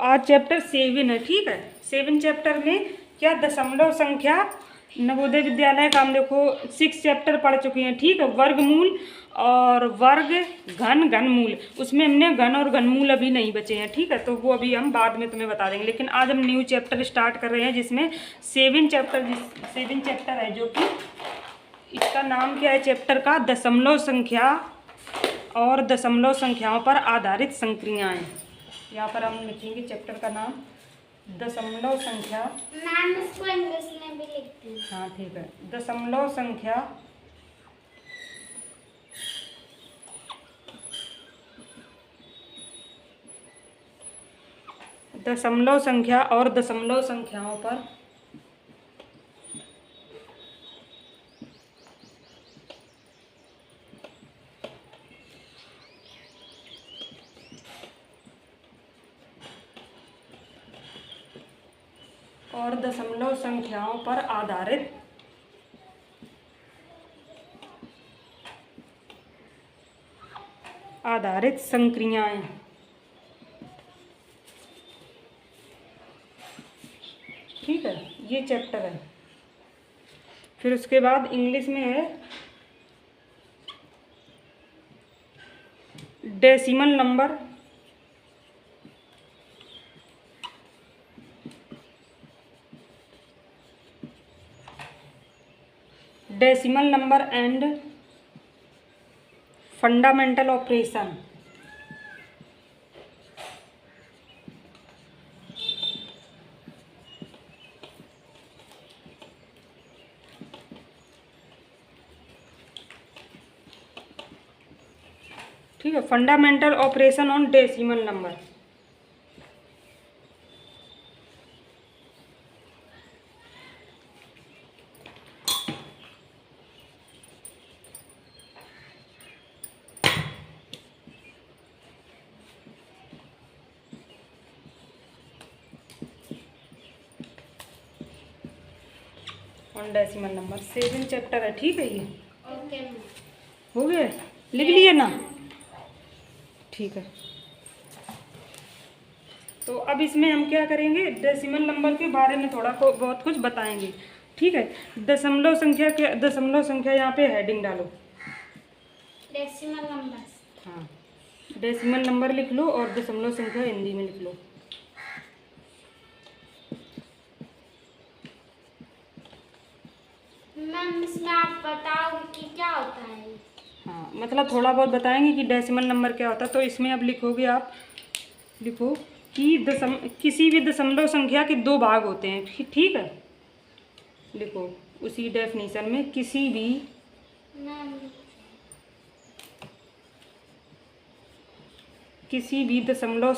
आज चैप्टर 7 है। ठीक है, 7 चैप्टर में क्या दशमलव संख्या नवोदय विद्यालय का हम देखो 6 चैप्टर पढ़ चुके हैं। ठीक है, वर्गमूल और वर्ग घन घनमूल, उसमें हमने घन और घनमूल अभी नहीं बचे हैं। ठीक है, तो वो अभी हम बाद में तुम्हें बता देंगे। लेकिन आज हम न्यू चैप्टर स्टार्ट कर रहे हैं जिसमें 7 चैप्टर है, जो कि इसका नाम क्या है चैप्टर का, दशमलव संख्या और दशमलव संख्याओं पर आधारित संक्रियाएं। यहाँ पर हम लिखेंगे चैप्टर का नाम दशमलव संख्या। मैम इसको इंग्लिश में भी लिखते हैं। हाँ ठीक है, दशमलव संख्या और दशमलव संख्याओं पर आधारित संक्रियाएं। ठीक है, ये चैप्टर है। फिर उसके बाद इंग्लिश में है decimal number, and fundamental operation. ठीक है, fundamental operation on decimal number. On decimal number 7 chapter है। ठीक है, ये ओके हो गया, लिख लिए ना। ठीक है, तो अब इसमें हम क्या करेंगे, डेसिमल नंबर के बारे में थोड़ा बहुत कुछ बताएंगे। ठीक है, दशमलव संख्या यहाँ पे हेडिंग डालो, डेसिमल नंबर। हाँ डेसिमल नंबर लिख लो और दशमलव संख्या हिंदी में लिख लो। मैम इसमें आप बताओ कि क्या होता है। हाँ, मतलब थोड़ा बहुत बताएंगे कि डेसिमल नंबर क्या होता है। तो इसमें अब लिखोगे, आप लिखो कि किसी भी दशमलव संख्या के 2 भाग होते हैं। ठीक है, लिखो उसी डेफिनेशन में किसी भी दशमलव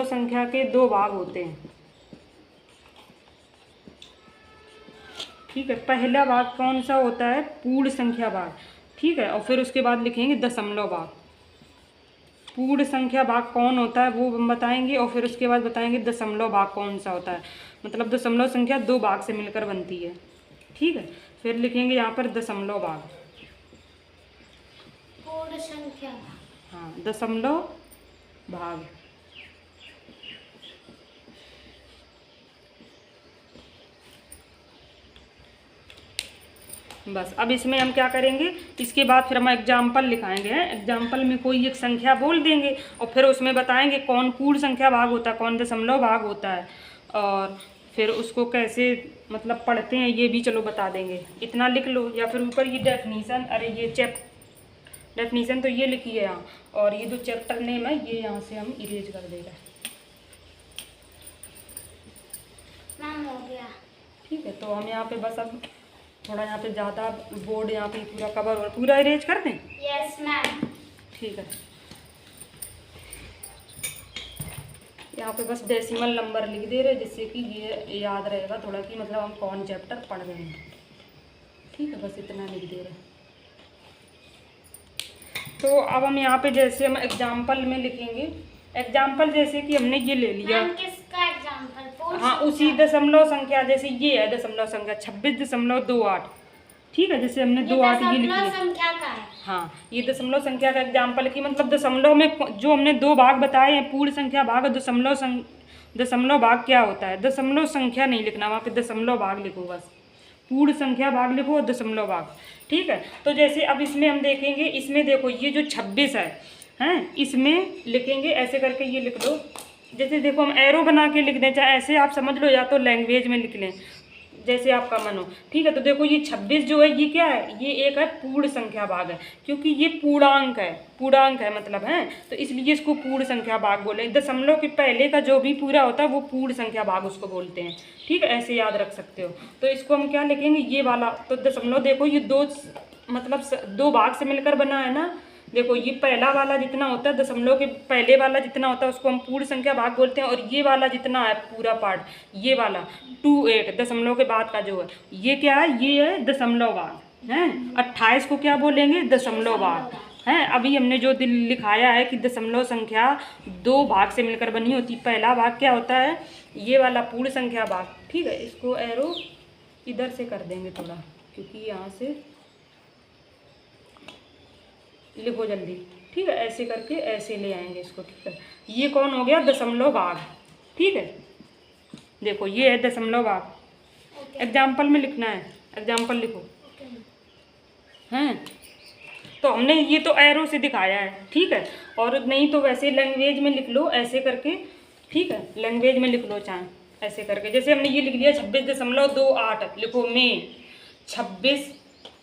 संख्या के दो भाग होते हैं। ठीक है, पहला भाग कौन सा होता है, पूर्ण संख्या भाग। ठीक है, और फिर उसके बाद लिखेंगे दशमलव भाग। पूर्ण संख्या भाग कौन होता है वो हम बताएंगे, और फिर उसके बाद बताएंगे दशमलव भाग कौन सा होता है। मतलब दशमलव संख्या 2 भाग से मिलकर बनती है। ठीक है, फिर लिखेंगे यहाँ पर दशमलव भाग, पूर्ण संख्या। हाँ दशमलव भाग। बस, अब इसमें हम क्या करेंगे, इसके बाद फिर हम एग्जाम्पल लिखाएंगे। एग्जाम्पल में कोई एक संख्या बोल देंगे और फिर उसमें बताएंगे कौन पूर्ण संख्या भाग होता है, कौन दशमलव भाग होता है, और फिर उसको कैसे मतलब पढ़ते हैं ये भी चलो बता देंगे। इतना लिख लो, या फिर ऊपर ये डेफिनीसन, अरे ये डेफिनीसन तो ये लिखी है यहाँ, और ये जो चैप्टर नेम है ये यहाँ से हम इरेज कर देगा। मैम हो गया। ठीक है, तो हम यहाँ पे बस अब थोड़ा यहाँ पे ज़्यादा बोर्ड यहाँ पे पूरा कवर हो, पूरा इरेज कर दें। Yes ma'am. ठीक है, यहाँ पे बस डेसिमल नंबर लिख दे रहे, जिससे कि ये याद रहेगा थोड़ा कि मतलब हम कौन चैप्टर पढ़ रहे हैं। ठीक है, बस इतना लिख दे रहे। तो अब हम यहाँ पे जैसे हम एग्जाम्पल में लिखेंगे, एग्जाम्पल जैसे कि हमने ये ले लिया। मैम किसका एग्जाम्पल, हाँ उसी दशमलव संख्या, जैसे ये है दशमलव संख्या 26.28, ठीक है, जैसे हमने 28 ये लिख दशमलव लिया। संख्या का है। हाँ ये दशमलव संख्या का एग्जाम्पल की मतलब दशमलव में जो हमने दो भाग बताए हैं, पूर्ण संख्या भाग और दशमलव भाग क्या होता है। दशमलव संख्या नहीं लिखना, वहाँ पे दशमलव भाग लिखो, बस पूर्ण संख्या भाग लिखो और दशमलव भाग, ठीक है। तो जैसे अब इसमें हम देखेंगे, इसमें देखो ये जो 26 है हैं, इसमें लिखेंगे ऐसे करके, ये लिख लो, जैसे देखो हम एरो बना के लिख दें, चाहे ऐसे आप समझ लो या तो लैंग्वेज में लिख लें, जैसे आपका मन हो, ठीक है। तो देखो ये 26 जो है ये क्या है, ये एक है पूर्ण संख्या भाग है, क्योंकि ये पूर्णांक है, पूर्णांक है मतलब है, तो इसलिए इसको पूर्ण संख्या भाग बोले। दशमलव के पहले का जो भी पूरा होता है वो पूर्ण संख्या भाग उसको बोलते हैं, ठीक है, ऐसे याद रख सकते हो। तो इसको हम क्या लिखेंगे, ये वाला, तो दशमलव देखो ये दो मतलब दो भाग से मिलकर बना है ना। देखो ये पहला वाला जितना होता है, दशमलव के पहले वाला जितना होता है उसको हम पूर्ण संख्या भाग बोलते हैं, और ये वाला जितना है पूरा पार्ट, ये वाला 28 दशमलव के बाद का जो है, ये क्या है, ये है दशमलव भाग है। 28 को क्या बोलेंगे, दशमलव भाग है। अभी हमने जो लिखाया है कि दशमलव संख्या दो भाग से मिलकर बनी होती, पहला भाग क्या होता है, ये वाला पूर्ण संख्या भाग, ठीक है। इसको एरो इधर से कर देंगे थोड़ा, क्योंकि यहाँ से लिखो जल्दी, ठीक है, ऐसे करके ऐसे ले आएंगे इसको, ठीक है। ये कौन हो गया, दशमलव भाग, ठीक है। देखो ये है दशमलव भाग, एग्जाम्पल में लिखना है, एग्जाम्पल लिखो हैं। तो हमने ये तो एरो से दिखाया है, ठीक है, और नहीं तो वैसे लैंग्वेज में लिख लो ऐसे करके, ठीक है, लैंग्वेज में लिख लो चाहे ऐसे करके, जैसे हमने ये लिख लिया 26.28 लिखो में 26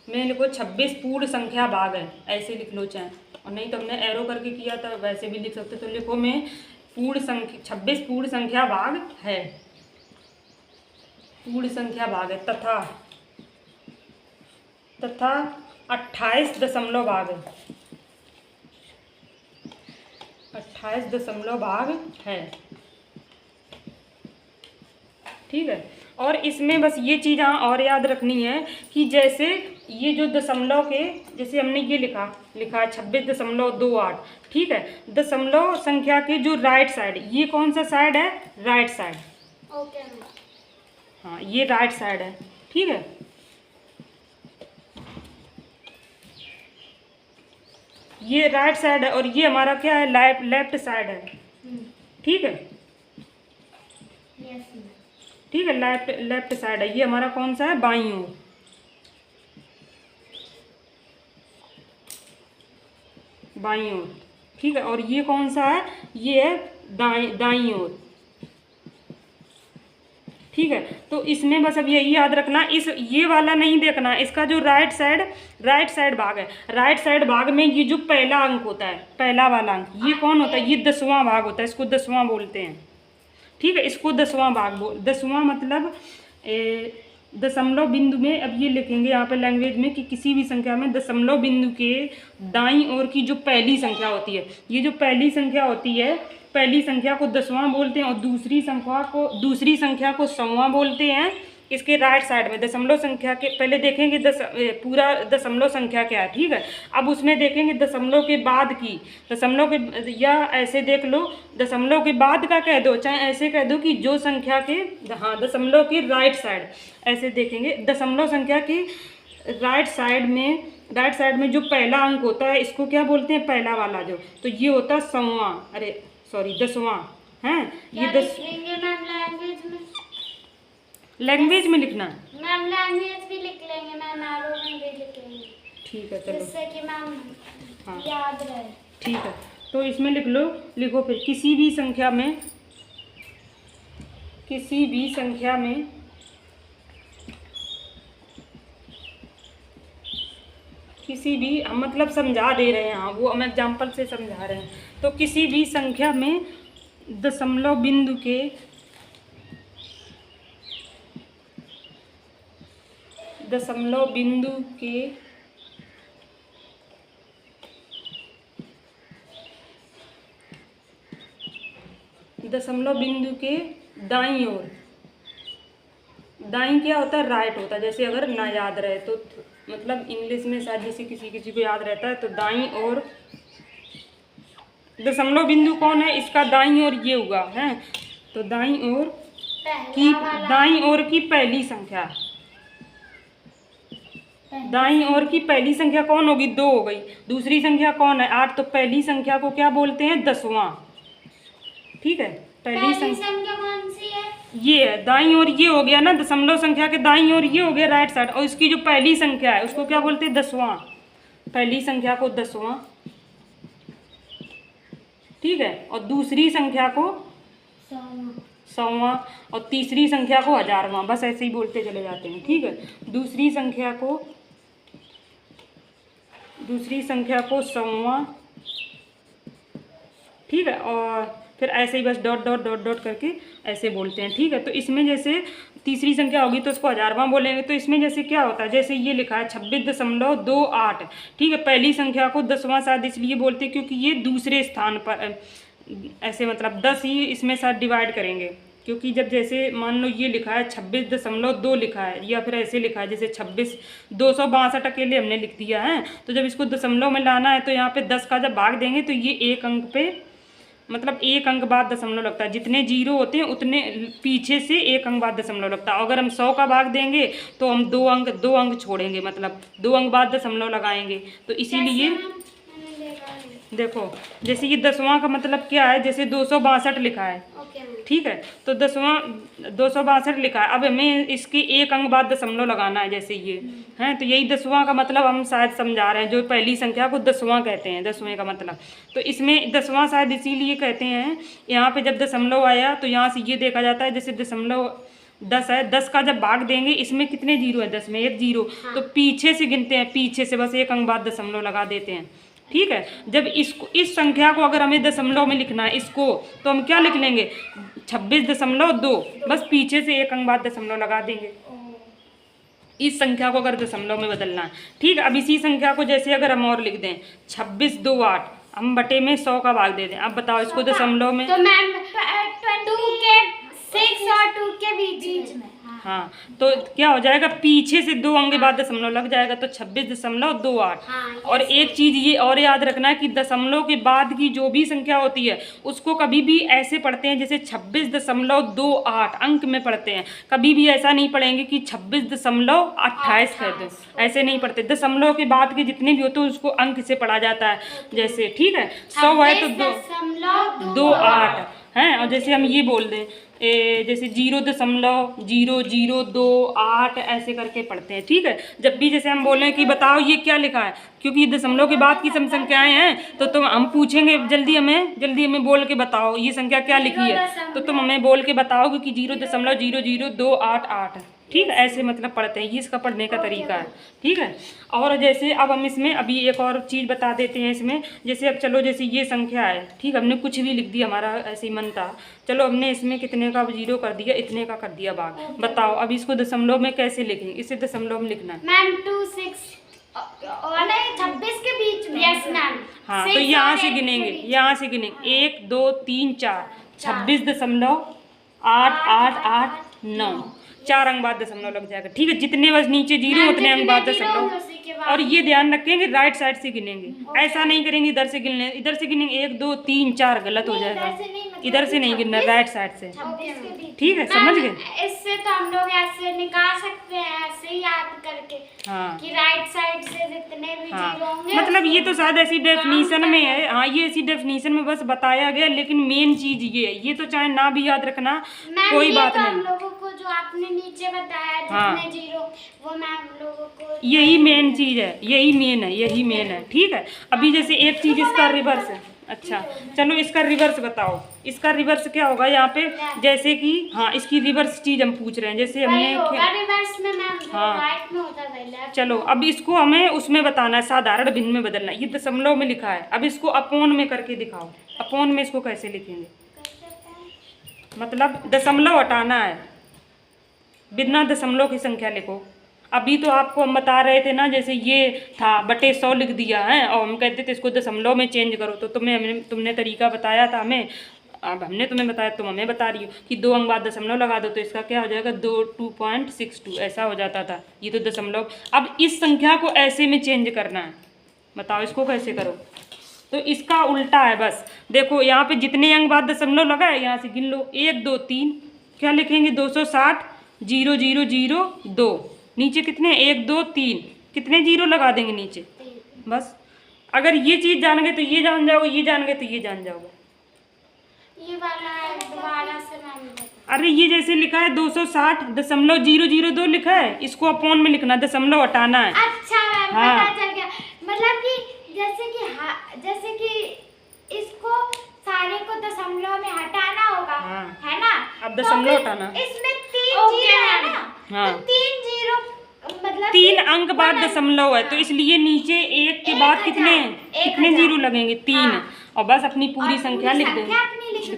में लिखो 26 पूर्ण संख्या भाग है, ऐसे लिख लो चाहे, और नहीं तो हमने एरो करके किया था वैसे भी लिख सकते। तो लिखो में पूर्ण संख्या 26 पूर्ण संख्या भाग है, पूर्ण संख्या भाग है, तथा 28 दशमलव भाग है, 28 दशमलव भाग है, ठीक है। और इसमें बस ये चीज़ और याद रखनी है कि जैसे ये जो दशमलव के, जैसे हमने ये लिखा है 26.28, ठीक है, दशमलव संख्या के जो राइट साइड, ये कौन सा साइड है, राइट साइड, ओके। हाँ ये राइट साइड है, ठीक है। ये राइट साइड है और ये हमारा क्या है, लेफ्ट साइड है, ठीक है, ठीक है, लेफ्ट साइड है, ये हमारा कौन सा है, बाईं ओर, बाईं ओर, ठीक है। और ये कौन सा है, ये है दाईं ओर, ठीक है। तो इसमें बस अब यही याद रखना, ये वाला नहीं देखना, इसका जो राइट साइड भाग है, राइट साइड भाग में ये जो पहला अंक होता है, पहला वाला अंक, ये कौन होता है, ये 10वां भाग होता है, इसको 10वां बोलते हैं, ठीक है, इसको 10वां भाग 10वां मतलब दशमलव बिंदु में, अब ये लिखेंगे यहाँ पे लैंग्वेज में कि किसी भी संख्या में दशमलव बिंदु के दाईं ओर की जो पहली संख्या होती है, ये जो पहली संख्या होती है, पहली संख्या को 10वां बोलते हैं, और दूसरी संख्या को 100वां बोलते हैं। इसके राइट साइड में दशमलव संख्या के पहले देखेंगे पूरा दशमलव संख्या क्या है, ठीक है। अब उसमें देखेंगे दशमलव के बाद की, दशमलव के, या ऐसे देख लो दशमलव के बाद का कह दो, चाहे ऐसे कह दो कि जो संख्या के, हाँ दशमलव के राइट साइड, ऐसे देखेंगे दशमलव संख्या की राइट साइड में जो पहला अंक होता है, इसको क्या बोलते हैं, पहला वाला जो, तो ये होता है 100वां, अरे सॉरी 10वां है, ये 10 लैंग्वेज में लिखना, मैम लैंग्वेज भी लिख लेंगे, मैम एरो में भी लिख लेंगे, ठीक है चलो, जिससे कि मैम हाँ याद रहे, ठीक है। तो इसमें लिखो फिर किसी भी संख्या में हम मतलब समझा दे रहे हैं, हाँ वो हम एग्जाम्पल से समझा रहे हैं। तो किसी भी संख्या में दशमलव बिंदु के दशमलव बिंदु के दाईं ओर, दाईं क्या होता है, राइट होता है, जैसे अगर ना याद रहे तो मतलब इंग्लिश में शायद जैसे किसी को याद रहता है, तो दाईं ओर दशमलव बिंदु कौन है, इसका दाईं ओर ये हुआ है, तो दाईं ओर कि दाईं ओर की पहली संख्या, दाईं ओर की पहली संख्या कौन होगी? 2 हो गई। दूसरी संख्या कौन है? 8। तो पहली संख्या को क्या बोलते हैं? 10वां। ठीक है, पहली संख्या कौन सी है? ये है दाईं ओर, ये हो गया ना दशमलव संख्या के दाईं ओर, ये हो गया राइट साइड, और इसकी जो पहली संख्या है उसको क्या बोलते हैं? 10वां। पहली संख्या को 10वां, ठीक है, और दूसरी संख्या को 100वां, और तीसरी संख्या को 1000वां। बस ऐसे ही बोलते चले जाते हैं। ठीक है, दूसरी संख्या को 100वां, ठीक है, और फिर ऐसे ही बस डॉट डॉट डॉट डॉट करके ऐसे बोलते हैं। ठीक है, तो इसमें जैसे तीसरी संख्या होगी तो उसको 1000वां बोलेंगे। तो इसमें जैसे क्या होता है, जैसे ये लिखा है 26.28, ठीक है, पहली संख्या को 10वां शायद इसलिए बोलते हैं क्योंकि ये दूसरे स्थान पर ऐसे, मतलब 10 ही इसमें शायद डिवाइड करेंगे, क्योंकि जब जैसे मान लो ये लिखा है 26.2 लिखा है, या फिर ऐसे लिखा है जैसे 262 अकेले हमने लिख दिया है, तो जब इसको दशमलव में लाना है तो यहाँ पे 10 का जब भाग देंगे तो ये एक अंक पे, मतलब एक अंक बाद दशमलव लगता है। जितने जीरो होते हैं उतने पीछे से एक अंक बाद दशमलव लगता है। अगर हम 100 का भाग देंगे तो हम दो अंक छोड़ेंगे, मतलब 2 अंक बाद दशमलव लगाएंगे। तो इसीलिए देखो, जैसे ये 10वां का मतलब क्या है, जैसे 262 लिखा है, ठीक है, तो 262 लिखा है। अब हमें इसके एक अंक बाद दशमलव लगाना है, जैसे ये है, तो यही 10वां का मतलब हम शायद समझा रहे हैं, जो पहली संख्या को 10वां कहते हैं, 10वें का मतलब। तो इसमें 10वां शायद इसीलिए कहते हैं, यहाँ पे जब दशमलव आया तो यहाँ से ये देखा जाता है, जैसे दशमलव 10 है, 10 का जब भाग देंगे, इसमें कितने जीरो है? 10 में एक जीरो, तो पीछे से गिनते हैं, पीछे से बस एक अंक बाद दशमलव लगा देते हैं। ठीक है, जब इसको, इस संख्या को अगर हमें दशमलव में लिखना है इसको, तो हम क्या लिख लेंगे? 26.2, बस पीछे से एक अंक बाद दशमलव लगा देंगे। इस संख्या को अगर दशमलव में बदलना है। ठीक है, अब इसी संख्या को जैसे अगर हम और लिख दें 26.28, हम बटे में 100 का भाग दे दें। अब बताओ इसको दशमलव में, तो मैम 2 के 6 और 2 के बीच में, हाँ, तो क्या हो जाएगा? पीछे से 2 अंक के बाद दशमलव लग जाएगा, तो 26.28। और एक चीज ये और याद रखना है कि दशमलव के बाद की जो भी संख्या होती है उसको कभी भी ऐसे पढ़ते हैं जैसे 26.28 अंक में पढ़ते हैं। कभी भी ऐसा नहीं पढ़ेंगे कि 26.28 कह दो, ऐसे नहीं पढ़ते। दशमलव के बाद के जितने भी होते हैं उसको अंक से पढ़ा जाता है, जैसे ठीक है 100 है तो 2.28 हैं, और जैसे हम ये बोल दें जैसे 0.0028 ऐसे करके पढ़ते हैं। ठीक है, जब भी जैसे हम बोलें कि बताओ ये क्या लिखा है, क्योंकि दशमलव के बाद की सम संख्याएं हैं, तो तुम हम पूछेंगे जल्दी हमें बोल के बताओ ये संख्या क्या लिखी है, तो तुम हमें बोल के बताओगे कि 0.00288। ठीक है, ऐसे मतलब पढ़ते हैं, ये इसका पढ़ने का तरीका है। ठीक है, और जैसे अब हम इसमें अभी एक और चीज़ बता देते हैं इसमें, जैसे अब चलो जैसे ये संख्या है, ठीक, हमने कुछ भी लिख दिया, हमारा ऐसे ही मन था, चलो हमने इसमें कितने का 0 कर दिया, इतने का कर दिया भाग। बताओ अब इसको दशमलव में कैसे लिखेंगे? इसे दशमलव में लिखना है मैम 26 के बीच में। यस मैम, हाँ, तो यहाँ से गिनेंगे 1 2 3 4, 26.88889, 4 अंक बाद दशमलव लग जाएगा। ठीक है, जितने बस नीचे जीरो उतने अंक बाद दशमलव। और ये ध्यान रखेंगे राइट साइड से गिनेंगे, ऐसा नहीं करेंगे इधर से गिनने, इधर से गिनेंगे 1 2 3 4, गलत हो जाएगा। इधर से नहीं गिनना, राइट साइड से। ठीक है, समझ गए? इससे तो हम लोग ऐसे निकाल सकते हैं, ऐसे ही याद करके, हाँ, कि राइट साइड से जितने भी जीरो होंगे, मतलब ये तो शायद ऐसी डेफिनेशन में है, हाँ ये ऐसी डेफिनेशन में बस बताया गया, लेकिन मेन चीज ये तो चाहे ना भी याद रखना कोई बात नहीं। हम लोगों को जो आपने नीचे बताया जितने जीरो, वो मैं हम लोगों को, यही मेन चीज है, यही मेन है। ठीक है, अभी जैसे एक चीज इसका रिवर्स है। अच्छा, चलो इसका रिवर्स बताओ, इसका रिवर्स क्या होगा यहाँ पे, जैसे कि हाँ इसकी रिवर्स चीज हम पूछ रहे हैं, जैसे हमने रिवर्स में मैम, हाँ राइट में होता है। चलो अब इसको हमें उसमें बताना है, साधारण भिन्न में बदलना है। ये दशमलव में लिखा है, अब इसको अपोन में करके दिखाओ। अपोन में इसको कैसे लिखेंगे? मतलब दशमलव हटाना है, बिना दशमलव की संख्या लिखो। अभी तो आपको हम बता रहे थे ना, जैसे ये था बटे 100 लिख दिया है, और हम कहते थे इसको दशमलव में चेंज करो, तो तुमने तरीका बताया था हमें, अब हमने तुम्हें बताया, तुम हमें बता रही हो कि 2 अंक बाद दशमलव लगा दो, तो इसका क्या हो जाएगा 2.62 ऐसा हो जाता था। ये तो दशमलव, अब इस संख्या को ऐसे में चेंज करना है, बताओ इसको कैसे करो? तो इसका उल्टा है, बस देखो यहाँ पे जितने अंक बाद दशमलव लगा है यहाँ से गिन लो, 1 2 3 क्या लिखेंगे 260 0 0 0 2, नीचे कितने 1 2 3, कितने जीरो लगा देंगे नीचे बस। अगर ये चीज़ जान गए तो ये जान जाओगे, ये जान गए तो ये जान जाओगे। ये वाला दोबारा से मैम बता। अरे ये जैसे लिखा है 260.002 लिखा है, इसको अपॉन में लिखना, दशमलव हटाना है। अच्छा मैम हाँ। पता चल गया, मतलब कि जैसे कि इसको सारे को दशमलव में हटाना होगा। हाँ। है ना। अब दशमलव तो हटाना। इसमें 3 जीरो है ना। हाँ। तो 3 जीरो मतलब 3 अंक बाद दशमलव है, तो इसलिए नीचे 1 के बाद कितने जीरो लगेंगे 3। और बस अपनी पूरी संख्या लिख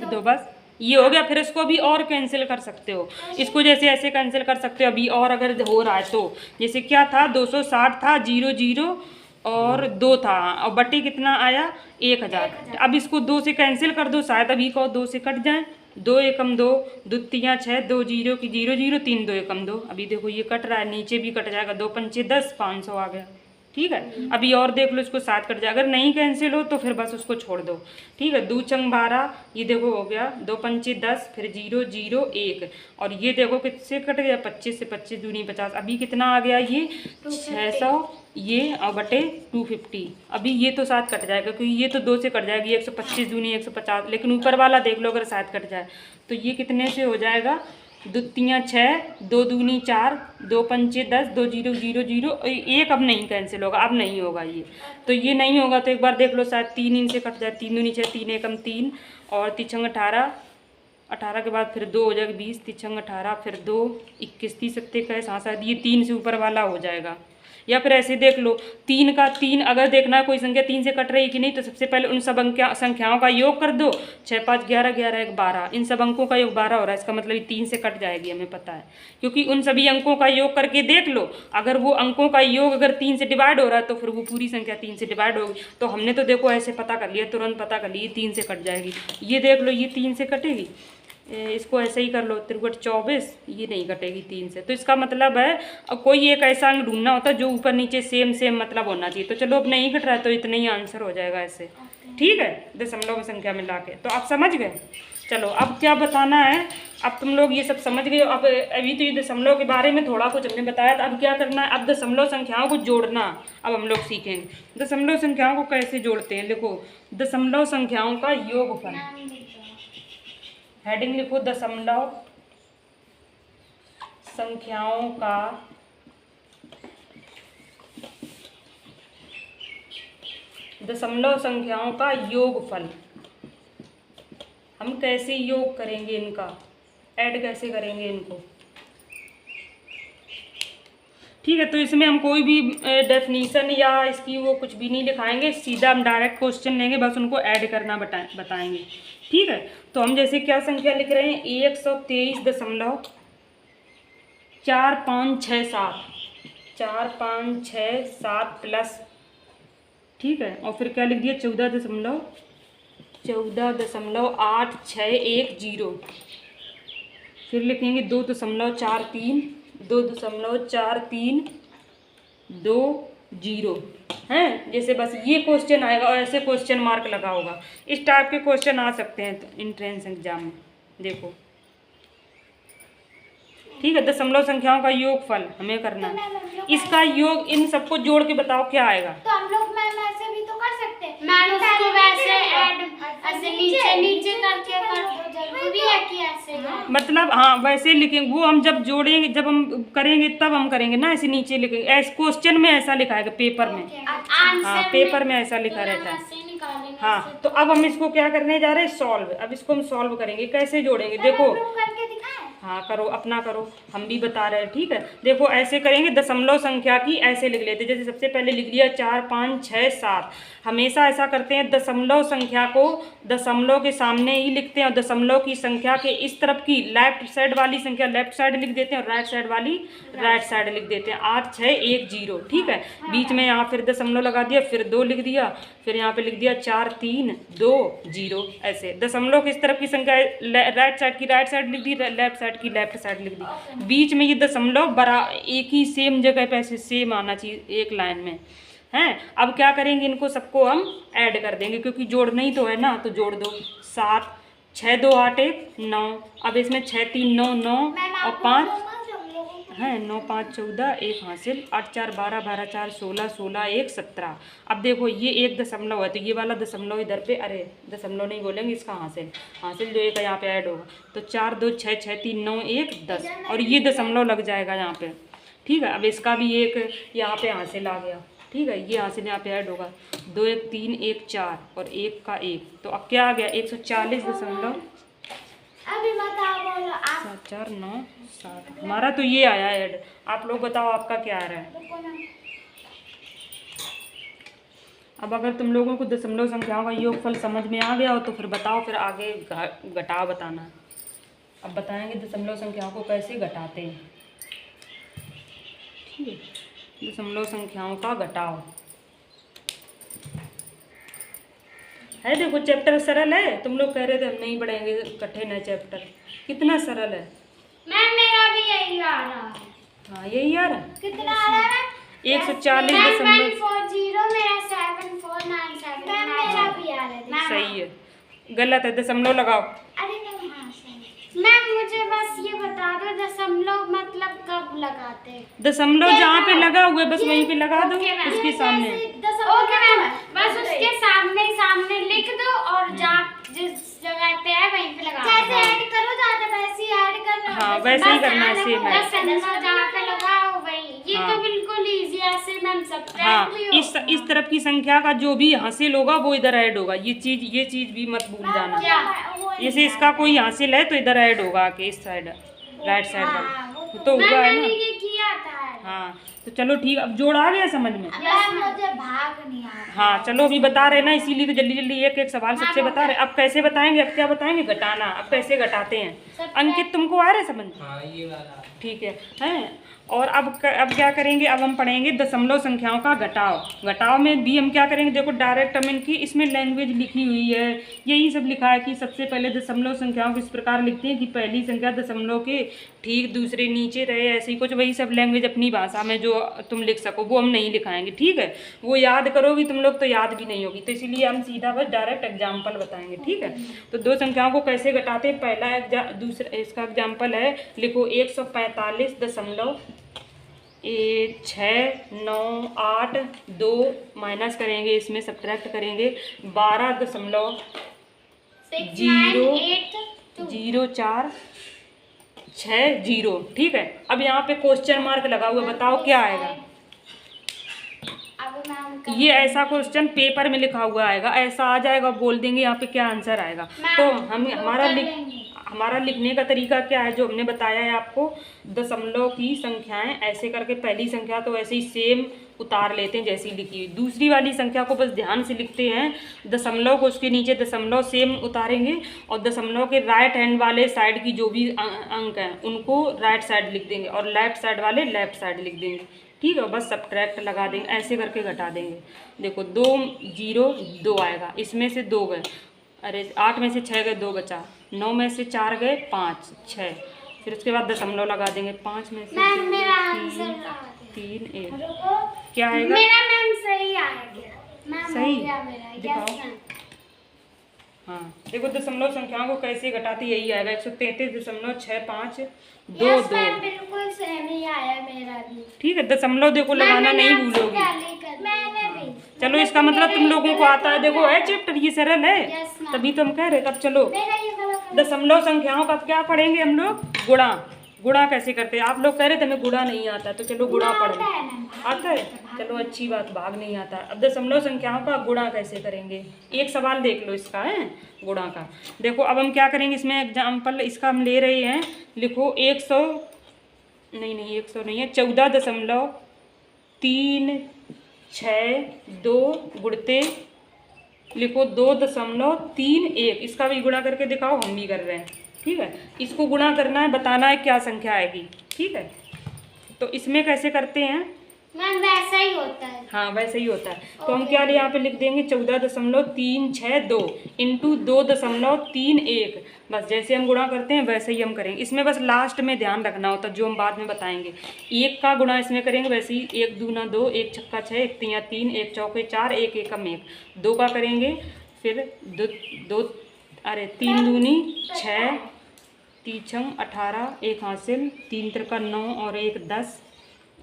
दो बस, ये हो गया। फिर इसको भी और कैंसिल कर सकते हो, इसको जैसे ऐसे कैंसिल कर सकते हो अभी, और अगर हो रहा है तो जैसे क्या था 260 था 0 0 और 2 था, और बटे कितना आया 1000। अब इसको 2 से कैंसिल कर दो, शायद अभी को 2 से कट जाए। 2 एकम 2, 2 तिया 6, 2 जीरो की 0 0, 3 2 एकम 2। अभी देखो ये कट रहा है, नीचे भी कट जाएगा, 2 पंचे 10, 500 आ गया। ठीक है, अभी और देख लो, इसको 7 कट जाए। अगर नहीं कैंसिल हो तो फिर बस उसको छोड़ दो। ठीक है, 2 चंग 12, ये देखो हो गया 2 पंचे 10, फिर 0 0 1, और ये देखो किससे कट गया 25 से, 25 दूनी 50। अभी कितना आ गया ये 600, ये और बटे 250। अभी ये तो 7 कट जाएगा क्योंकि ये तो 2 से कट जाएगी, 125 दूनी 150, लेकिन ऊपर वाला देख लो अगर 7 कट जाए तो ये कितने से हो जाएगा 2 तिया 6, 2 दूनी 4, 2 पंचे 10, 2 0 0 0, 1 अब नहीं कैंसिल होगा, अब नहीं होगा ये, तो ये नहीं होगा। तो एक बार देख लो, शायद 3 इनसे कट जाए, 3 दूनी 6, 3 एकम 3, और 3 18, 18 के बाद फिर 2 हो जाएगा 20, 3 18, फिर 2 21, 30 27, हाँ शायद ये 3 से ऊपर वाला हो जाएगा। या फिर ऐसे देख लो 3 का 3, अगर देखना है कोई संख्या 3 से कट रही है कि नहीं, तो सबसे पहले उन सब संख्याओं का योग कर दो। 6 5 11 11 1 12, इन सब अंकों का योग 12 हो रहा है, इसका मतलब ये 3 से कट जाएगी, हमें पता है, क्योंकि उन सभी अंकों का योग करके देख लो, अगर वो अंकों का योग अगर 3 से डिवाइड हो रहा है तो फिर वो पूरी संख्या 3 से डिवाइड होगी। तो हमने तो देखो ऐसे पता कर लिया, तुरंत पता कर लिया 3 से कट जाएगी। ये देख लो, ये 3 से कटेगी, इसको ऐसे ही कर लो, 3 24, ये नहीं कटेगी 3 से। तो इसका मतलब है कोई एक ऐसा अंक ढूंढना होता है जो ऊपर नीचे सेम सेम मतलब होना चाहिए। तो चलो अब नहीं कट रहा है तो इतना ही आंसर हो जाएगा ऐसे। ठीक है, दशमलव में संख्या मिला के। तो आप समझ गए। चलो अब क्या बताना है, अब तुम लोग ये सब समझ गए। अब अभी तो ये दशमलव के बारे में थोड़ा कुछ हमने बताया था, अब क्या करना है, अब दशमलव संख्याओं को जोड़ना अब हम लोग सीखेंगे। दशमलव संख्याओं को कैसे जोड़ते हैं, देखो दशमलव संख्याओं का योगफल, हेडिंग लिखो दशमलव संख्याओं का योगफल। हम कैसे योग करेंगे इनका, ऐड कैसे करेंगे इनको। ठीक है, तो इसमें हम कोई भी डेफिनीशन या इसकी वो कुछ भी नहीं लिखाएंगे, सीधा हम डायरेक्ट क्वेश्चन लेंगे, बस उनको ऐड करना बताएंगे। ठीक है, तो हम जैसे क्या संख्या लिख रहे हैं 123.4567, 4567 प्लस, ठीक है, और फिर क्या लिख दिया 14.8610, फिर लिखेंगे 2.4320 हैं। जैसे बस ये क्वेश्चन आएगा और ऐसे क्वेश्चन मार्क लगा होगा, इस टाइप के क्वेश्चन आ सकते हैं एंट्रेंस एग्जाम में, देखो। ठीक है, दशमलव संख्याओं का योगफल हमें करना है, इसका योग इन सबको जोड़ के बताओ क्या आएगा। तो हम लोग मैम ऐसे भी तो कर सकते हैं मैम, उसको वैसे ऐड ऐसे नीचे करके कर दो, जरूरी है कि ऐसे मतलब हाँ वैसे लिखेंगे, वो हम जब जोड़ेंगे, जब हम करेंगे तब हम करेंगे ना, ऐसे नीचे लिखेंगे, ऐसे क्वेश्चन में ऐसा लिखा है पेपर में, हाँ पेपर में ऐसा लिखा रहता है। हाँ, तो अब हम इसको क्या करने जा रहे हैं, सॉल्व। अब इसको हम सॉल्व करेंगे, कैसे जोड़ेंगे देखो। हाँ करो, अपना करो, हम भी बता रहे हैं। ठीक है, देखो ऐसे करेंगे, दशमलव संख्या की ऐसे लिख लेते, जैसे सबसे पहले लिख लिया 4 5 6 7। हमेशा ऐसा करते हैं, दशमलव संख्या को दशमलव के सामने ही लिखते हैं, और दशमलव की संख्या के इस तरफ की लेफ्ट साइड वाली संख्या लेफ्ट साइड लिख देते हैं, और राइट साइड वाली राइट साइड लिख देते हैं। 8 6 1 0, ठीक है, बीच में यहाँ फिर दशमलव लगा दिया, फिर 2 लिख दिया, फिर यहाँ पे लिख दिया 4 3 2 0। ऐसे दशमलव किस तरफ की संख्या राइट साइड की राइट साइड लिख दी, लेफ्ट साइड की लेफ्ट साइड लिख दी, बीच में ये दशमलव बड़ा एक ही सेम जगह पे ऐसे सेम आना चाहिए एक लाइन में हैं। अब क्या करेंगे, इनको सबको हम ऐड कर देंगे, क्योंकि जोड़ना ही तो है ना, तो जोड़ दो। 7 6 2 8 1 9। अब इसमें 6 3 9 9 और 5 है 9 5 14 1 हासिल 8 4 12 12 4 16 16 1 17। अब देखो ये 1 दशमलव है तो ये वाला दशमलव इधर पे, अरे दशमलव नहीं बोलेंगे इसका, हासिल हासिल जो 1 यहाँ पे ऐड होगा तो 4 2 6 6 3 9 1 10 और ये दशमलव लग जाएगा यहाँ पे। ठीक है, अब इसका भी एक यहाँ पे हासिल आ गया। ठीक है, ये हासिल यहाँ पे ऐड होगा 2 1 3 1 4 और 1 का 1 तो अब क्या आ गया 140 अभी बताओ बोलो आप। 7 4 9 7 हमारा तो ये आया ऐड। आप लोग बताओ आपका क्या आ रहा है। अब अगर तुम लोगों को दशमलव संख्याओं का योगफल समझ में आ गया हो तो फिर बताओ, फिर आगे घटाव बताना। अब बताएंगे दशमलव संख्याओं को कैसे घटाते हैं। ठीक है, दशमलव संख्याओं का घटाव है। देखो चैप्टर सरल है, तुम लोग कह रहे थे हम नहीं पढ़ेंगे, कठिन है चैप्टर, कितना सरल है। मैम मेरा भी यही आ रहा है। हाँ यही आ रहा है। कितना आ रहा है? 140 दशमलव 940 मेरा 7497 मेरा भी आ रहा है। सही है, गलत है, दशमलव लगाओ। अरे नहीं, हाँ सही। मैम मुझे बस ये बता दो दशमलव मतलब कब लगाते हैं? दशमलव जहाँ पे लगा हुआ है बस वहीं पे लगा दो, उसके सामने। ओके मैम, बस उसके सामने लिख दो और जहाँ जिस जगह पे है वहीं पे लगा दो। जैसे ऐड करो जाते वैसे ही ऐड करना। हाँ वैसे ही करना है, सेम है। दशमलव जहाँ पे लगाओ वही। ये हाँ। तो बिल्कुल इजी है, ऐसे मैम सब्ट्रैक्ट हाँ, भी होगा। इस तरफ की संख्या का जो भी हासिल होगा वो इधर ऐड होगा। ये चीज भी मत भूल जाना। क्या? जैसे इसका कोई हासिल है तो इधर ऐड होगा आके इस साइड, राइट साइड पर तो हुआ है ना। ये किया था। हाँ तो चलो ठीक, अब जोड़ आ गया समझ में। मुझे भाग नहीं आ रहा। हाँ चलो अभी बता रहे ना, इसीलिए तो जल्दी जल्दी एक एक सवाल सबसे बता रहे। अब कैसे बताएंगे, अब क्या बताएंगे, घटाना। अब कैसे घटाते हैं अंकित, तुमको आ रहा है समझ? हाँ ये वाला ठीक है। और अब क्या करेंगे, अब हम पढ़ेंगे दशमलव संख्याओं का घटाव। घटाव में भी हम क्या करेंगे, देखो डायरेक्ट हम इनकी इसमें लैंग्वेज लिखी हुई है, यही सब लिखा है कि सबसे पहले दशमलव संख्याओं को इस प्रकार लिखते हैं कि पहली संख्या दशमलव के ठीक दूसरे नीचे रहे, ऐसे ही कुछ वही सब लैंग्वेज अपनी भाषा में जो तुम लिख सको वो हम नहीं लिखाएंगे। ठीक है, वो याद करोगी तुम लोग तो याद भी नहीं होगी, तो इसीलिए हम सीधा बस डायरेक्ट एग्जाम्पल बताएंगे। ठीक है, तो दो संख्याओं को कैसे घटाते हैं, पहला दूसरा इसका एग्जाम्पल है, लिखो 145 दशमलव 6 9 8 2 माइनस करेंगे, इसमें सब्ट्रैक्ट करेंगे 12 दशमलव 0 4 6 0। ठीक है, अब यहाँ पे क्वेश्चन मार्क लगा हुआ, बताओ क्या आएगा। ये ऐसा क्वेश्चन पेपर में लिखा हुआ आएगा, ऐसा आ जाएगा, बोल देंगे यहाँ पे क्या आंसर आएगा। तो हमारा लिखने का तरीका क्या है, जो हमने बताया है आपको, दशमलव की संख्याएं ऐसे करके पहली संख्या तो ऐसे ही सेम उतार लेते हैं जैसी लिखी हुई, दूसरी वाली संख्या को बस ध्यान से लिखते हैं, दशमलव को उसके नीचे दशमलव सेम उतारेंगे और दशमलव के राइट हैंड वाले साइड की जो भी अंक हैं उनको राइट साइड लिख देंगे और लेफ्ट साइड वाले लेफ्ट साइड लिख देंगे। ठीक है, बस सब्ट्रैक्ट लगा देंगे, ऐसे करके घटा देंगे। देखो 2 0 2 आएगा, इसमें से 2 गए, अरे 8 में से 6 गए, 2 बचा, 9 में से 4 गए, 5 6, फिर उसके बाद दशमलव लगा देंगे, 5 में से 3 1 क्या आएगा, मेरा मैम सही आएगा। सही दिखाओ। हाँ देखो दशमलव संख्याओं को कैसे घटाते, यही आएगा 133.65 2 2। बिल्कुल सही आया मेरा भी। ठीक है, दशमलव देखो लगाना नहीं भूलोगे। मैंने भी। चलो इसका मतलब तुम लोगों को आता है, देखो है चैप्टर ये सरल है, तभी तो हम कह रहे। तब चलो दशमलव संख्याओं का क्या पढ़ेंगे हम लोग, गुणा। गुणा कैसे करते हैं, आप लोग कह रहे थे हमें गुणा नहीं आता, तो चलो गुणा पढ़ लो। आता है, चलो अच्छी बात, भाग नहीं आता। अब दशमलव संख्याओं का गुणा कैसे करेंगे, एक सवाल देख लो इसका है गुणा का। देखो अब हम क्या करेंगे, इसमें एग्जाम्पल इसका हम ले रहे हैं, लिखो 100 नहीं 100 नहीं है, 14.36 गुणते लिखो 2.31, इसका भी गुणा करके दिखाओ, हम भी कर रहे हैं। ठीक है, इसको गुणा करना है, बताना है क्या संख्या आएगी। ठीक है, तो इसमें कैसे करते हैं मैम, वैसा ही होता है। हाँ वैसे ही होता है। तो हम क्या यहाँ पे लिख देंगे 14.362 इंटू 2.31, बस जैसे हम गुणा करते हैं वैसे ही हम करेंगे। इसमें बस लास्ट में ध्यान रखना होता है, जो हम बाद में बताएंगे। 1 का गुणा इसमें करेंगे वैसे ही, 1 दूना 2, 1 छक्का 6, 1 तिया 3, 1 चौके 4, 1 एकम 1, 2 का करेंगे, फिर 2 अरे 3 दूनी 6, 3 छंग 18, 1 हासिल, 3 त्रिका 9 और 1 10,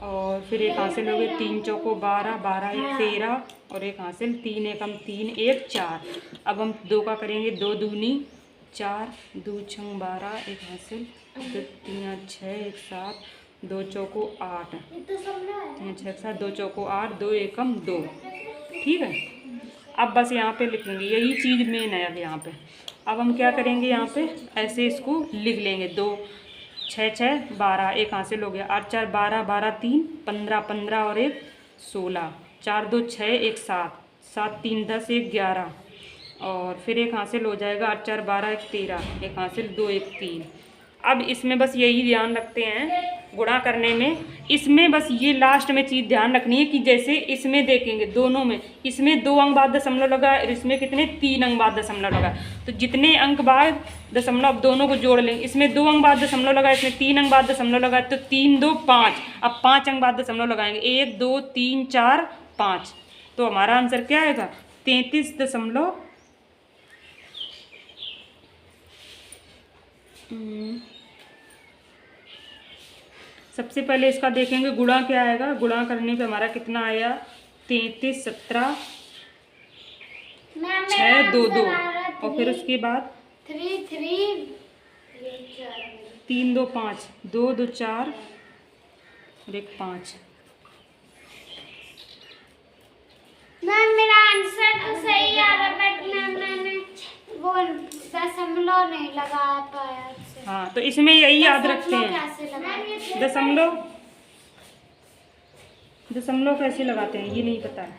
और फिर 1 हासिल हो गए, 3 चौको 12, 12 1 13 और 1 हासिल, 3 एकम 3 1 4। अब हम 2 का करेंगे, 2 दूनी 4, 2 छंग 12, 1 हासिल, 2 3 6 1 7, 2 चौको 8, 3 6 7, 2 चौको 8, 2 एकम 2। ठीक है, अब बस यहाँ पे लिखेंगे, यही चीज़ मेन है। अब यहाँ पे अब हम क्या करेंगे, यहाँ पे ऐसे इसको लिख लेंगे। 2 6 6 12, 1 हासिल हो गया, 8 4 12, 12 3 15, 15 और 1 16, 4 2 6 1 7, 7 3 10, 1 11, और फिर 1 हासिल हो जाएगा, 8 4 12 1 13, 1 हासिल 2 1 3। अब इसमें बस यही ध्यान रखते हैं गुणा करने में, इसमें बस ये लास्ट में चीज़ ध्यान रखनी है कि जैसे इसमें देखेंगे दोनों में, इसमें 2 अंक बाद दशमलव लगा और इसमें कितने 3 अंक बाद दशमलव लगा, तो जितने अंक बाद दशमलव दोनों को जोड़ लेंगे। इसमें 2 अंक बाद दशमलव लगा, इसमें 3 अंक बाद दशमलव लगा, तो 3 2 5। अब 5 अंक बाद दशमलव लगाएंगे, 1 2 3 4 5, तो हमारा आंसर क्या आएगा 33 सबसे पहले इसका देखेंगे गुणा क्या आएगा। गुणा करने पे हमारा कितना आया 33 17 6 2 2, और फिर उसके बाद 3 2 5, 2 2 4 और 1 5। मैम मेरा आंसर तो सही आ रहा, बट मैंने वो दशमलव नहीं लगा पाया। हाँ, तो इसमें यही याद रखते हैं, दशमलव कैसे लगाते हैं ये नहीं पता है।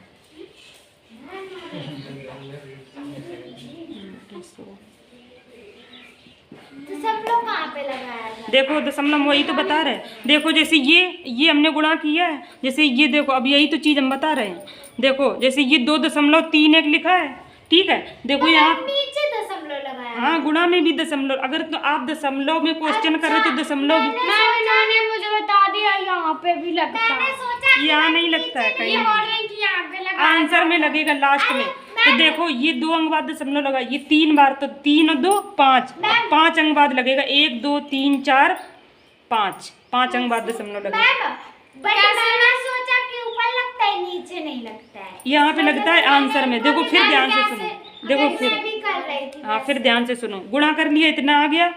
दशमलव कहाँ पे लगाया था? देखो दशमलव वही तो बता रहे हैं। देखो जैसे ये हमने गुणा किया है, जैसे ये देखो, अब यही तो चीज़ हम बता रहे हैं। देखो जैसे ये 2.31 लिखा है, ठीक है, देखो यहाँ नीचे दशमलव लगाया। हाँ, गुणा में भी दशमलव, अगर तो आप दशमलव में क्वेश्चन कर रहे तो दशमलव भी मैंने मुझे बता दिया यहाँ पे भी लगता है। यहाँ नहीं लगता है कहीं, आंसर में लगेगा लास्ट में। तो देखो ये 2 अंक बाद दशमलव लगा, ये 3 बार, तो 3 और 2 5, 5 अंक बाद लगेगा, 1 2 3 4 5, 5 अंक बाद दशमलव लगेगा। मैंने सोचा कि ऊपर लगता है नीचे नहीं लगता है, यहाँ पे लगता है आंसर में। देखो फिर ध्यान से सुनो, देखो फिर, भी कर रही थी। हाँ फिर ध्यान से सुनो, गुणा कर लिया, इतना आ गया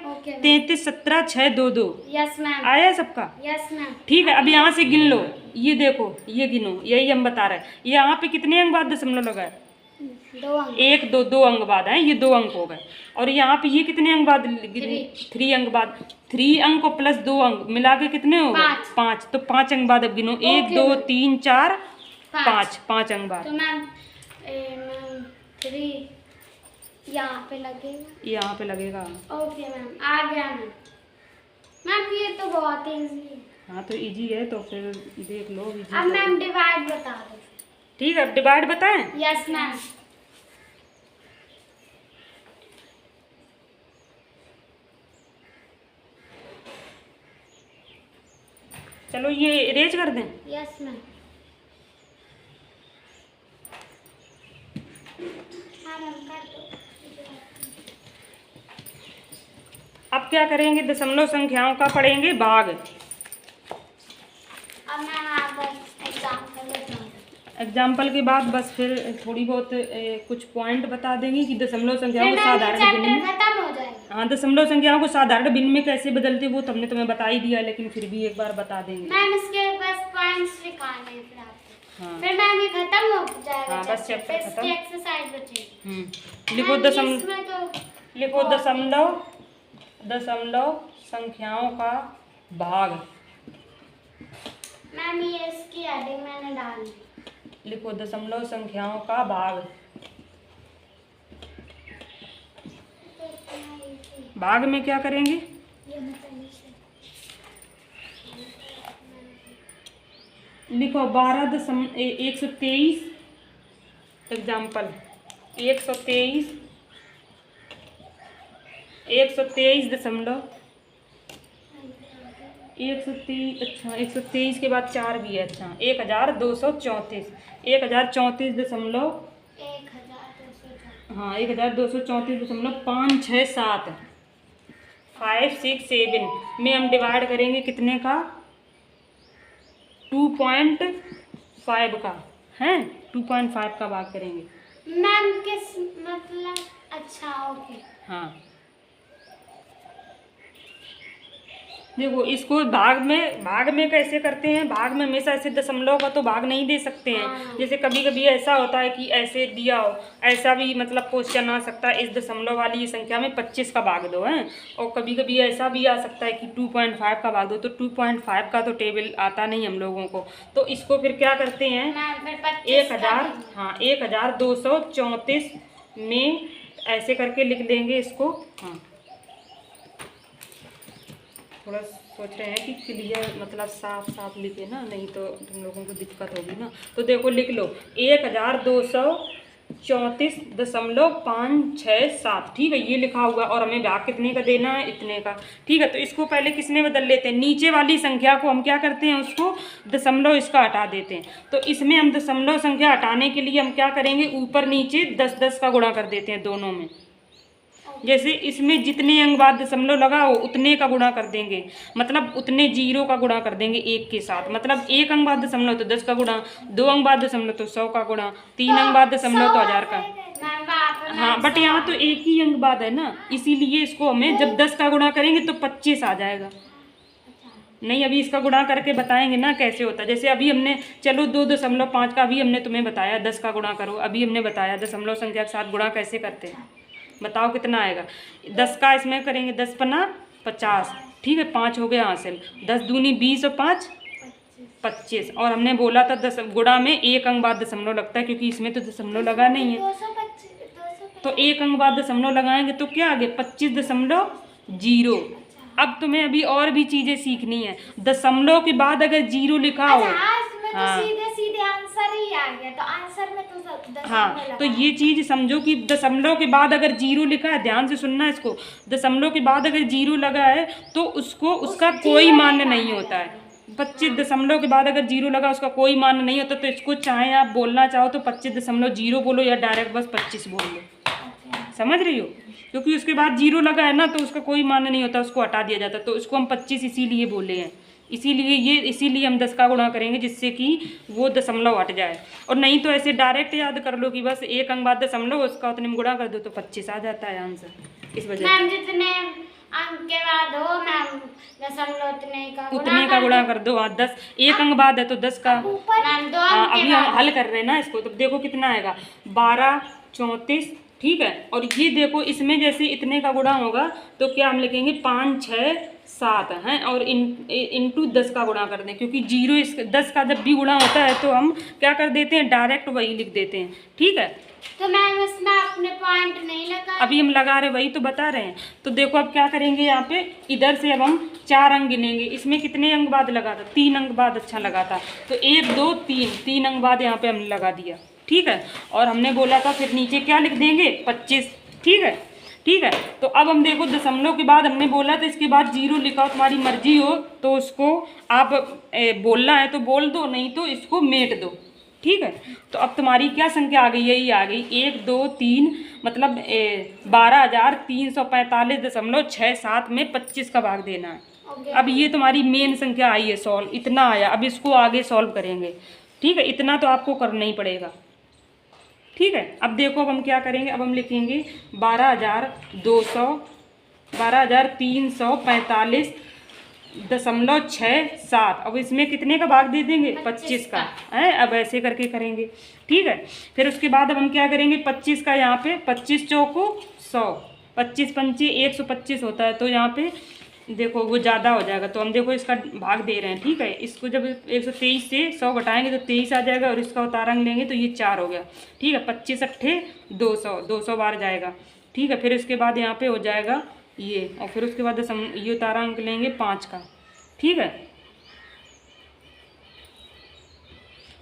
33 17 6 2 2। यस मैम, आया सबका? Yes ma'am. ठीक है, अब यहाँ से गिन लो, ये देखो ये गिनो, यही हम बता रहे हैं। यहाँ पे कितने अंक बाद दशमलव लगा है 2 अंक, 1 2 2 अंक बाद है, ये 2 अंक हो गए। और यहाँ पे ये कितने अंक बाद 3 अंक बाद, 3 अंक प्लस 2 अंक मिला के कितने हो गए 5, तो 5 अंक बाद अब गिनो, 1 2 3 4 5, 5 अंक बाद। तो मैम 3 यहाँ पे लगेगा, यहाँ पे लगेगा। ओके मैम, आ गया मैम। ये तो बहुत इजी है। हाँ तो इजी है, तो फिर देख लो इजी। अब मैम डिवाइड बता दो। ठीक है, अब डिवाइड बताएं। Yes ma'am. चलो ये इरेज कर दें। Yes ma'am. हाँ मैम कर दो। अब क्या करेंगे, दशमलव संख्याओं का पढ़ेंगे भाग। अब मैं आप एग्जाम्पल बताऊँ। एग्जाम्पल के बाद बस फिर थोड़ी बहुत कुछ पॉइंट बता देंगे कि दशमलव संख्याओं को साधारण भिन्न में, खत्म हो जाएगा। हाँ दशमलव संख्याओं को साधारण भिन्न में कैसे बदलते वो तो हमने तुम्हें बता ही दिया, लेकिन फिर भी एक बार बता देंगे। मैम इसके बस पॉइंट्स लिखाने हैं फिर आपको। हाँ फिर मैम ये खत्म हो जाएगा। हाँ, बस चैप्टर खत्म। इसकी एक्सरसाइज बचेगी। लिखो इसमें तो लिखो दशमलव संख्याओं का भाग। मैम ये इसकी हेडिंग मैंने डाली। लिखो दशमलव संख्याओं का भाग। भाग में क्या करेंगे, लिखो 123 एग्जाम्पल 123 दशमलव 123, अच्छा 123 के बाद 4 भी है, अच्छा 1234 1034 दशमलव 1234। हाँ 1234.567 5 6 7 में हम डिवाइड करेंगे कितने का 2.5 का है 2.5 का भाग करेंगे मैम किस मतलब अच्छा ओके हाँ देखो इसको भाग में कैसे करते हैं भाग में हमेशा ऐसे दशमलव का तो भाग नहीं दे सकते हैं जैसे कभी कभी ऐसा होता है कि ऐसे दिया हो ऐसा भी मतलब क्वेश्चन आ सकता है इस दशमलव वाली संख्या में 25 का भाग दो हैं और कभी कभी ऐसा भी आ सकता है कि 2.5 का भाग दो तो 2.5 का तो टेबल आता नहीं हम लोगों को तो इसको फिर क्या करते हैं 1234 में ऐसे करके लिख देंगे इसको हाँ थोड़ा सोच रहे हैं कि क्लियर मतलब साफ साफ लिखे ना नहीं तो तुम लोगों को दिक्कत होगी ना तो देखो लिख लो 1234.567 ठीक है ये लिखा हुआ और हमें भाग कितने का देना है इतने का ठीक है तो इसको पहले किसने बदल लेते हैं नीचे वाली संख्या को हम क्या करते हैं उसको दशमलव इसका हटा देते हैं तो इसमें हम दशमलव संख्या हटाने के लिए हम क्या करेंगे ऊपर नीचे 10-10 का गुणा कर देते हैं दोनों में जैसे इसमें जितने अंक बाद दशमलव लगा हो उतने का गुणा कर देंगे मतलब उतने जीरो का गुणा कर देंगे एक के साथ मतलब एक अंक बाद दशमलव तो 10 का गुणा 2 अंक बाद दशमलव तो 100 का गुणा 3 अंक बाद दशमलव तो 1000 का हाँ बट यहाँ तो एक ही अंक बाद है ना इसीलिए इसको हमें जब 10 का गुणा करेंगे तो 25 आ जाएगा नहीं अभी इसका गुणा करके बताएंगे ना कैसे होता है जैसे अभी हमने चलो 2.5 का अभी हमने तुम्हें बताया 10 का गुणा करो अभी हमने बताया दशमलव संख्या के साथ गुणा कैसे करते हैं बताओ कितना आएगा 10 का इसमें करेंगे 10 पन्ना 50 ठीक है 5 हो गया हासिल 10 दूनी 20 और 5 25 और हमने बोला था 10 गुणा में एक अंक बाद दशमलव लगता है क्योंकि इसमें तो दशमलव लगा नहीं है तो एक अंक बाद दशमलव लगाएंगे तो क्या आगे 25.0 अब तुम्हें अभी और भी चीजें सीखनी है दशमलव के बाद अगर जीरो लिखा हो हाँ सीधे आंसर ही आ गया तो आंसर में तो हाँ तो ये चीज समझो कि दशमलव के बाद अगर जीरो लिखा है ध्यान से सुनना इसको दशमलव के बाद अगर जीरो लगा है तो उसको उसका कोई मान्य नहीं होता है 25 के बाद अगर जीरो लगा उसका कोई मान्य नहीं होता तो इसको चाहे आप बोलना चाहो तो 25.0 बोलो या डायरेक्ट बस 25 बोल लो समझ रही हो क्योंकि उसके बाद जीरो लगा है ना तो उसका कोई मान्य नहीं होता उसको हटा दिया जाता तो उसको हम 25 इसीलिए बोले हैं इसीलिए हम 10 का गुणा करेंगे जिससे कि वो दशमलव हट जाए और नहीं तो ऐसे डायरेक्ट याद कर लो कि बस एक अंक बाद दशमलव उसका उतने में गुणा कर दो तो 25 आ जाता है आंसर इस वजह से जितने अंक के बाद हो मैम दशमलव उतने का गुणा कर दो 10 एक अंक बाद है तो 10 का अभी हम हल कर रहे हैं ना इसको तो देखो कितना आएगा 12 34 ठीक है और ये देखो इसमें जैसे इतने का गुणा होगा तो क्या हम लिखेंगे 5 6 7 हैं और इंटू 10 का गुणा कर दें क्योंकि जीरो 10 का जब भी गुणा होता है तो हम क्या कर देते हैं डायरेक्ट वही लिख देते हैं ठीक है तो मैम इसमें अपने पॉइंट नहीं लगा अभी हम लगा रहे वही तो बता रहे हैं तो देखो अब क्या करेंगे यहाँ पे इधर से अब हम 4 अंक गिनेंगे इसमें कितने अंक बाद लगा था 3 अंक बाद अच्छा लगा था तो 1 2 3 अंक बाद यहाँ पे हमने लगा दिया ठीक है और हमने बोला था फिर नीचे क्या लिख देंगे 25 ठीक है तो अब हम देखो दशमलव के बाद हमने बोला था इसके बाद जीरो लिखा हो तुम्हारी मर्जी हो तो उसको आप बोलना है तो बोल दो नहीं तो इसको मेट दो ठीक है तो अब तुम्हारी क्या संख्या आ गई यही आ गई 1 2 3 मतलब 12,345.67 में 25 का भाग देना है अब ये तुम्हारी मेन संख्या आई है सॉल्व इतना आया अब इसको आगे सॉल्व करेंगे ठीक है इतना तो आपको करना ही पड़ेगा ठीक है अब देखो अब हम क्या करेंगे अब हम लिखेंगे 12,345.67 अब इसमें कितने का भाग दे देंगे 25 का है अब ऐसे करके करेंगे ठीक है फिर उसके बाद अब हम क्या करेंगे 25 का यहाँ पे 25 चौको 100 25 पंचे 125 होता है तो यहाँ पे देखो वो ज़्यादा हो जाएगा तो हम देखो इसका भाग दे रहे हैं ठीक है इसको जब 123 से 100 घटाएंगे तो 23 आ जाएगा और इसका उतारंग लेंगे तो ये 4 हो गया ठीक है 25 अट्ठे 200 बार जाएगा ठीक है फिर इसके बाद यहाँ पे हो जाएगा ये और फिर उसके बाद ये उतारंग लेंगे 5 का ठीक है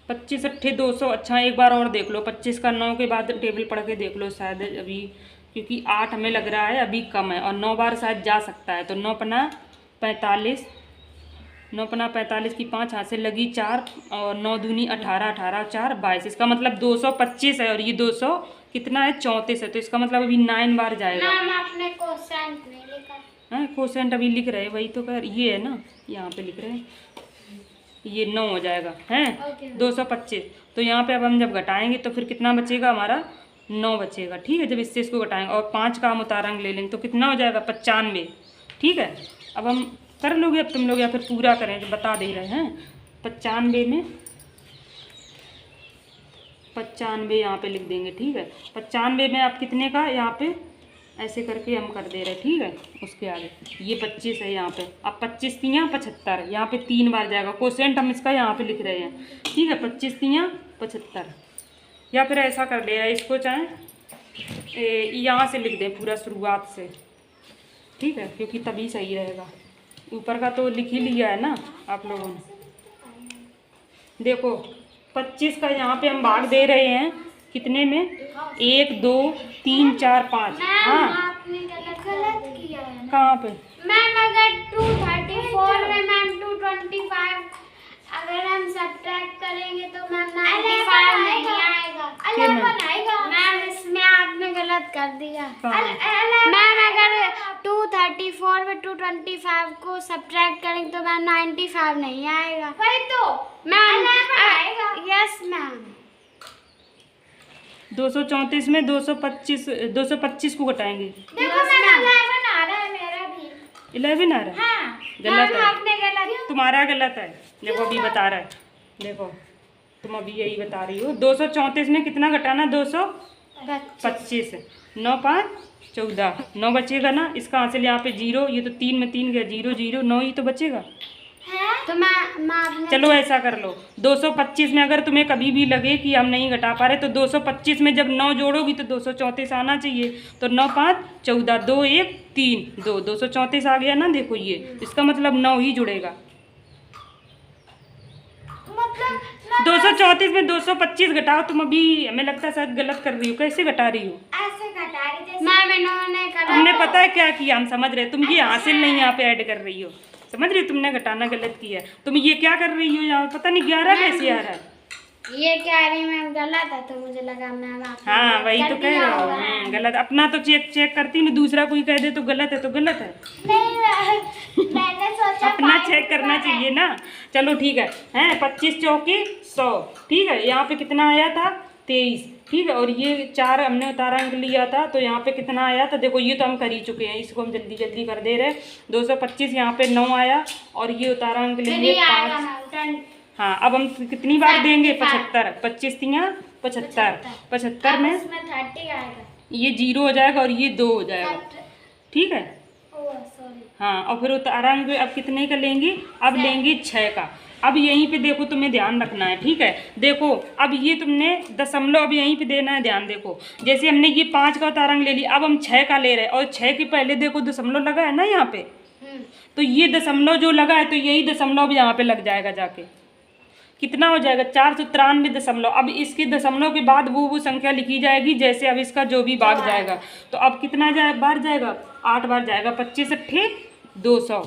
25 अट्ठे 200 अच्छा एक बार और देख लो 25 का 9 के बाद टेबल पढ़ के देख लो शायद अभी क्योंकि 8 हमें लग रहा है अभी कम है और 9 बार शायद जा सकता है तो 9 पना 45 की 5 हाथ से लगी 4 और 9 दूनी 18 4 22 इसका मतलब 225 है और ये 223 कितना है 34 है, तो इसका मतलब अभी 9 बार जाएगा। मैम आपने कोसेंट नहीं लिखा है कोसेंट अभी लिख रहे हैं, वही तो कर ये है ना, यहाँ पे लिख रहे हैं, ये 9 हो जाएगा है। ओके। 225, तो यहाँ पे अब हम जब घटाएंगे तो फिर कितना बचेगा हमारा 9 बचेगा। ठीक है, जब इससे इसको घटाएंगे और 5 का हम उतारंग ले लेंगे तो कितना हो जाएगा 95। ठीक है, अब हम कर लोगे अब तुम लोग, या फिर पूरा करें, जो बता दे रहे हैं। 95 में 95 यहाँ पे लिख देंगे। ठीक है, 95 में आप कितने का यहाँ पे ऐसे करके हम कर दे रहे हैं। ठीक है, उसके आगे ये 25 है यहाँ पे, अब 25 तियाँ 75, यहाँ पे 3 बार जाएगा। कोसेंट हम इसका यहाँ पे लिख रहे हैं। ठीक है, 25 तियाँ 75, या फिर ऐसा कर ले रहा है इसको, चाहे यहाँ से लिख दें पूरा शुरुआत से। ठीक है, क्योंकि तभी सही रहेगा। ऊपर का तो लिख ही लिया है ना आप लोगों ने। देखो 25 का यहाँ पे हम भाग दे रहे हैं कितने में, 1 2 3 4 5। हाँ आपने गलत किया है। कहाँ पे मैम अगर 234 में मैम 225 अगर हम सब्ट्रैक्ट करेंगे तो मैम 95 नहीं आएगा। 11 आएगा। मैम इसमें आपने गलत कर दिया। मैम अगर 234 में 225 को सब्ट्रैक्ट करेंगे तो मैम 95 नहीं आएगा। वही तो मैम आएगा। Yes ma'am. 234 में 225 को घटाएंगे। देखो मैम 11 आ रहा है मेरा भी। 11 आ रहा है। हाँ गलत है, आपने गलत। तुम्हारा गलत है। देखो अभी बता रहा है, देखो तुम अभी यही बता रही हो। 234 में कितना घटाना, 225, 9 5 14, 9 बचेगा ना। इसका हासिल यहाँ पे 0, ये तो 3 में 3 गया, 0 0 9 ही तो बचेगा। तो मैं चलो ऐसा कर लो, 225 में अगर तुम्हें कभी भी लगे कि हम नहीं घटा पा रहे तो 225 में जब 9 जोड़ोगी तो 234 आना चाहिए। तो 9 5 14, 2 1 3 2, 234 आ गया ना। देखो ये इसका मतलब 9 ही जुड़ेगा। 234 में 225 घटाओ। तुम अभी हमें लगता है शायद गलत कर रही हो। कैसे घटा रही हो? ऐसे घटा रही थी मैम, इन्होंने करा। हमने पता है क्या किया, हम समझ रहे। तुम ये हासिल नहीं यहाँ पे ऐड कर रही हो, समझ रही हो? तुमने घटाना गलत किया। तुम ये क्या कर रही हो यहाँ, पता नहीं 11 कैसे आ रहा है। ये कह रही मैम गलत है, तो मुझे लगा मैम आपने हाँ वही तो कर कह दिया रहा होगा। हूँ, गलत। अपना तो चेक करती नहीं, दूसरा कोई कह दे तो गलत है तो गलत है। नहीं मैंने सोचा अपना चेक करना चाहिए ना। चलो ठीक है, हैं 25 चौके 100। ठीक है, यहाँ पे कितना आया था 23। ठीक है, और ये 4 हमने उतारा अंक लिया था, तो यहाँ पे कितना आया था देखो, ये तो हम कर ही चुके हैं, इसको हम जल्दी जल्दी कर दे रहे हैं। 225 यहाँ पे 9 आया, और ये उतारा अंक लिए 5। हाँ अब हम कितनी बार देंगे, 75। 25 तियाँ 75, 75 में 30 आएगा। ये 0 हो जाएगा और ये 2 हो जाएगा। ठीक है, सॉरी। हाँ, और फिर उतारा अंक अब कितने का लेंगे, अब लेंगे 6 का। अब यहीं पे देखो तुम्हें ध्यान रखना है। ठीक है, देखो अब ये तुमने दशमलव अब यहीं पे देना है ध्यान। देखो जैसे हमने ये 5 का उतारा अंक ले लिया, अब हम 6 का ले रहे हैं, और 6 के पहले देखो दशमलव लगा है ना यहाँ पे, तो ये दशमलव जो लगा है तो यही दशमलव यहाँ पे लग जाएगा जाके। कितना हो जाएगा 493 दशमलव। अब इसके दशमलव के बाद वो संख्या लिखी जाएगी जैसे अब इसका जो भी भाग जाएगा। तो अब कितना बार जाएगा, 8 बार जाएगा। 25 अट्ठे 200,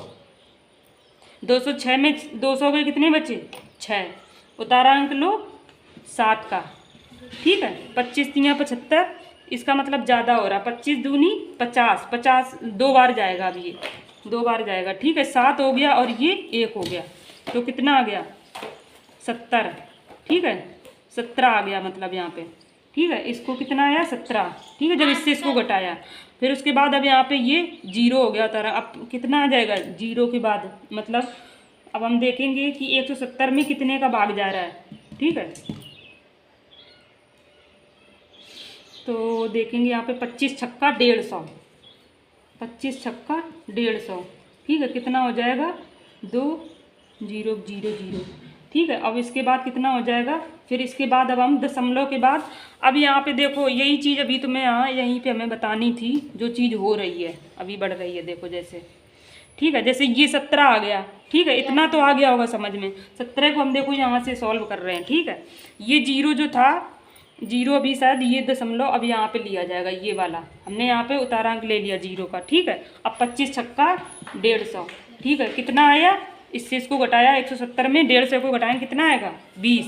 206 में 200 के कितने बचे 6, उतारा अंक लो 7 का। ठीक है, 25 तियाँ 75, इसका मतलब ज़्यादा हो रहा है। 25 दूनी 50, 50 2 बार जाएगा। अब ये 2 बार जाएगा। ठीक है, 7 हो गया और ये 1 हो गया, तो कितना आ गया 70। ठीक है, 17 आ गया मतलब यहाँ पे। ठीक है, इसको कितना आया 17। ठीक है, जब इससे इसको घटाया, फिर उसके बाद अब यहाँ पे ये 0 हो गया तारा। अब कितना आ जाएगा 0 के बाद, मतलब अब हम देखेंगे कि 170 में कितने का भाग जा रहा है। ठीक है, तो देखेंगे यहाँ पे 25 छक्का 150, 25 छक्का 150। ठीक है, कितना हो जाएगा 2 0 0 0। ठीक है, अब इसके बाद कितना हो जाएगा, फिर इसके बाद अब हम दशमलव के बाद, अब यहाँ पे देखो यही चीज़ अभी तुम्हें यहाँ यहीं पे हमें बतानी थी, जो चीज़ हो रही है अभी बढ़ रही है। देखो जैसे, ठीक है, जैसे ये 17 आ गया। ठीक है, इतना तो आ गया होगा समझ में। 17 को हम देखो यहाँ से सॉल्व कर रहे हैं। ठीक है, ये 0 जो था 0 अभी शायद ये दशमलव अब यहाँ पे लिया जाएगा, ये वाला हमने यहाँ पे उतारांक ले लिया 0 का। ठीक है, अब 25 छक्का 150। ठीक है, कितना आया, इससे इसको घटाया 170 में 150 को घटाएं कितना आएगा 20।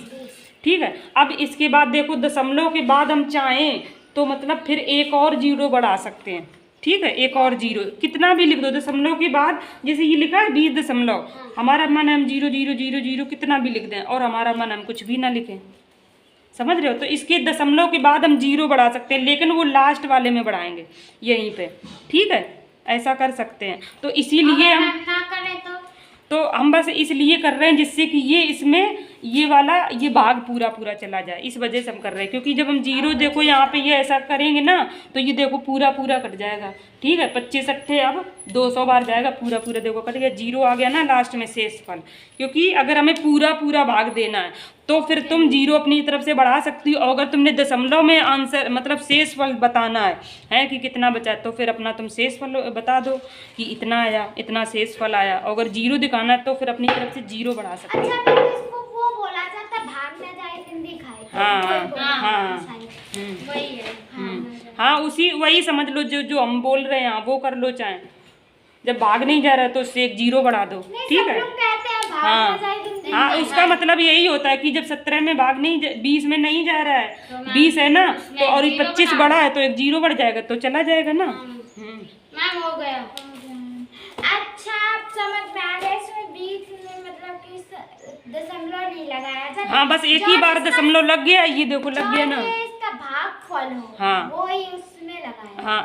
ठीक है, अब इसके बाद देखो दशमलव के बाद हम चाहें तो मतलब फिर एक और 0 बढ़ा सकते हैं, ठीक है। एक और 0 कितना भी लिख दो, दशमलव के बाद जैसे ये लिखा है 20 दशमलव, हमारा मन हम 0,0,0,0 कितना भी लिख दें, और हमारा मन हम कुछ भी ना लिखें, समझ रहे हो। तो इसके दशमलव के बाद हम 0 बढ़ा सकते हैं, लेकिन वो लास्ट वाले में बढ़ाएंगे यहीं पे, ठीक है, ऐसा कर सकते हैं। तो इसीलिए हम ना करें तो हम बस इसलिए कर रहे हैं जिससे कि ये इसमें ये वाला ये भाग पूरा पूरा चला जाए, इस वजह से हम कर रहे हैं। क्योंकि जब हम 0 देखो यहाँ पे ये ऐसा करेंगे ना, तो ये देखो पूरा पूरा कट जाएगा, ठीक है। 25 अट्ठे अब 200 बार जाएगा, पूरा पूरा देखो कट गया, 0 आ गया ना लास्ट में शेषफल। क्योंकि अगर हमें पूरा पूरा भाग देना है तो फिर तुम 0 अपनी तरफ से बढ़ा सकती हो। अगर तुमने दशमलव में आंसर मतलब शेषफल बताना है कि कितना बचा, तो फिर अपना तुम शेषफल बता दो कि इतना आया, इतना शेषफल आया। अगर 0 दिखाना है तो फिर अपनी तरफ से 0 बढ़ा सकते हो। अच्छा, तो इसको वो बोला जाता है भाग में जाए हिंदी खाए। हाँ, वही है। हाँ, उसी वही समझ लो जो हम बोल रहे हैं वो कर लो। चाहे जब भाग नहीं जा रहा है तो उससे एक 0 बढ़ा दो, ठीक है। हाँ, उसका मतलब यही होता है कि जब 17 में भाग नहीं 20 में नहीं जा रहा है, 20 है ना, तो और 25 बढ़ा है तो एक 0 बढ़ जाएगा, तो चला जाएगा ना। मैम हो गया। अच्छा, आप समझ में आ गए, इसमें बीच में मतलब कि दशमलव नहीं लगाया था। हाँ, बस एक ही बार दशमलव लग गया, ये देखो लग गया ना। इसका भागफल हो, हाँ, वो ही उसमें लगाया। हाँ,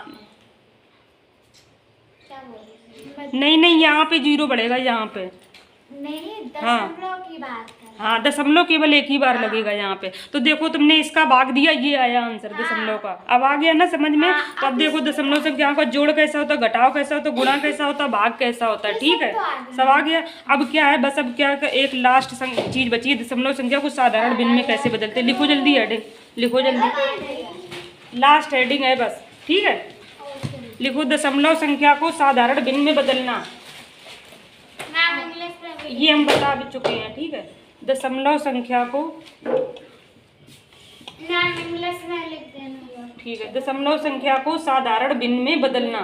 क्या बोल नहीं, यहाँ पे 0 बढ़ेगा, यहाँ पे नहीं, दशमलव की बात कर। हाँ, दशमलव केवल एक ही बार लगेगा यहाँ पे। तो देखो तुमने इसका भाग दिया, ये आया आंसर दशमलव का। अब आ गया ना समझ में। तो अब देखो दशमलव संख्या का जोड़ कैसा होता है, घटाव कैसा होता है, गुणा कैसा होता है, भाग कैसा होता है, ठीक है, सब आ गया। अब क्या है, बस अब क्या एक लास्ट चीज बची है, दशमलव संख्या को साधारण भिन्न में कैसे बदलते। लिखो जल्दी हेडिंग, लिखो जल्दी, लास्ट हेडिंग है बस, ठीक है। लिखो दशमलव संख्या को साधारण भिन्न में बदलना। ये हम बता भी चुके हैं, ठीक है। दशमलव संख्या को इंग्लिश में लिख देना, ठीक है। दशमलव संख्या को साधारण भिन्न में बदलना।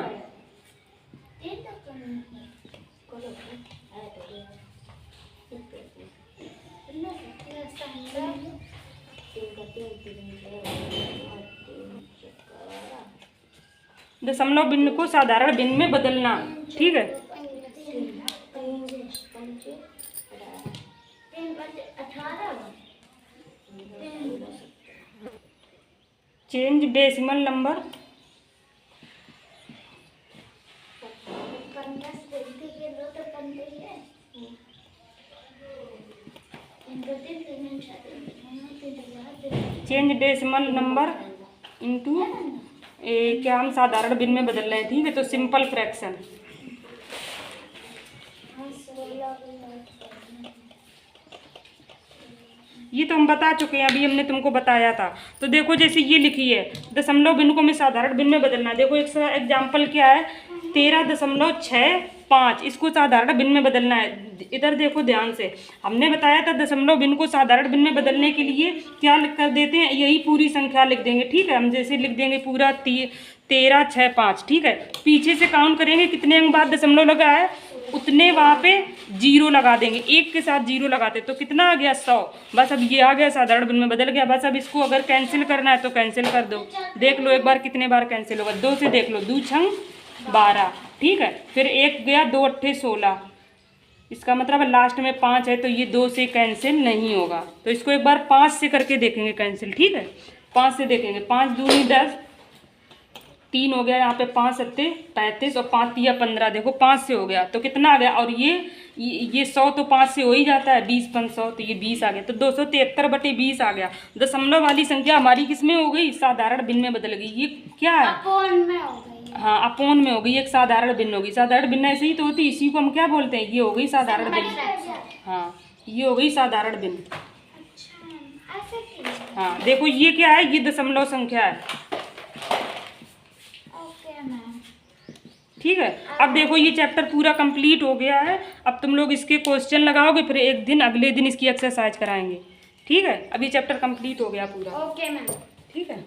दशमलव भिन्न को साधारण भिन्न में बदलना, ठीक है। चेंज डेसिमल नंबर इनटू क्या हम साधारण भिन्न में बदल रहे हैं, ठीक है। तो सिंपल फ्रैक्शन, ये तो हम बता चुके हैं, अभी हमने तुमको बताया था। तो देखो जैसे ये लिखी है, दशमलव भिन्न को हमें साधारण भिन्न में बदलना है। देखो एक एग्जाम्पल क्या है, 13.65, इसको साधारण भिन्न में बदलना है। इधर देखो ध्यान से, हमने बताया था दशमलव भिन्न को साधारण भिन्न में बदलने के लिए क्या कर देते हैं, यही पूरी संख्या लिख देंगे, ठीक है। हम जैसे लिख देंगे पूरा 1365, ठीक है। पीछे से काउंट करेंगे कितने अंक बाद दशमलव लगा है, उतने वहाँ पे 0 लगा देंगे, एक के साथ 0 लगाते तो कितना आ गया 100। बस अब ये आ गया साधारण भिन्न में बदल गया। बस अब इसको अगर कैंसिल करना है तो कैंसिल कर दो, देख लो एक बार कितने बार कैंसिल होगा। 2 से देख लो, 2 छंग 12, ठीक है। फिर 1 गया, 2 अट्ठे 16, इसका मतलब लास्ट में 5 है तो ये 2 से कैंसिल नहीं होगा। तो इसको एक बार 5 से करके देखेंगे कैंसिल, ठीक है। 5 से देखेंगे, 5 दूनी 10, 3 हो गया यहाँ पे, 5 सत्ते 35 और 5 तिया 15, देखो 5 से हो गया तो कितना आ गया। और ये 100 तो 5 से हो ही जाता है, 20 5 100 तो ये 20 आ गया, तो 273/20 आ गया। दशमलव वाली संख्या हमारी किस में हो गई, साधारण भिन्न में बदल गई। ये क्या है, अपोन में हो गई। हाँ, अपोन में हो गई, एक साधारण भिन्न होगी। साधारण भिन्न ऐसे ही तो होती, इसी को हम क्या बोलते हैं, ये हो गई साधारण भिन्न। हाँ, ये हो गई साधारण भिन्न। हाँ, देखो ये क्या है, ये दशमलव संख्या है, ठीक है। अब देखो ये चैप्टर पूरा कंप्लीट हो गया है। अब तुम लोग इसके क्वेश्चन लगाओगे, फिर एक दिन अगले दिन इसकी एक्सरसाइज कराएंगे, ठीक है। अभी चैप्टर कंप्लीट हो गया पूरा, ओके मैम, ठीक है।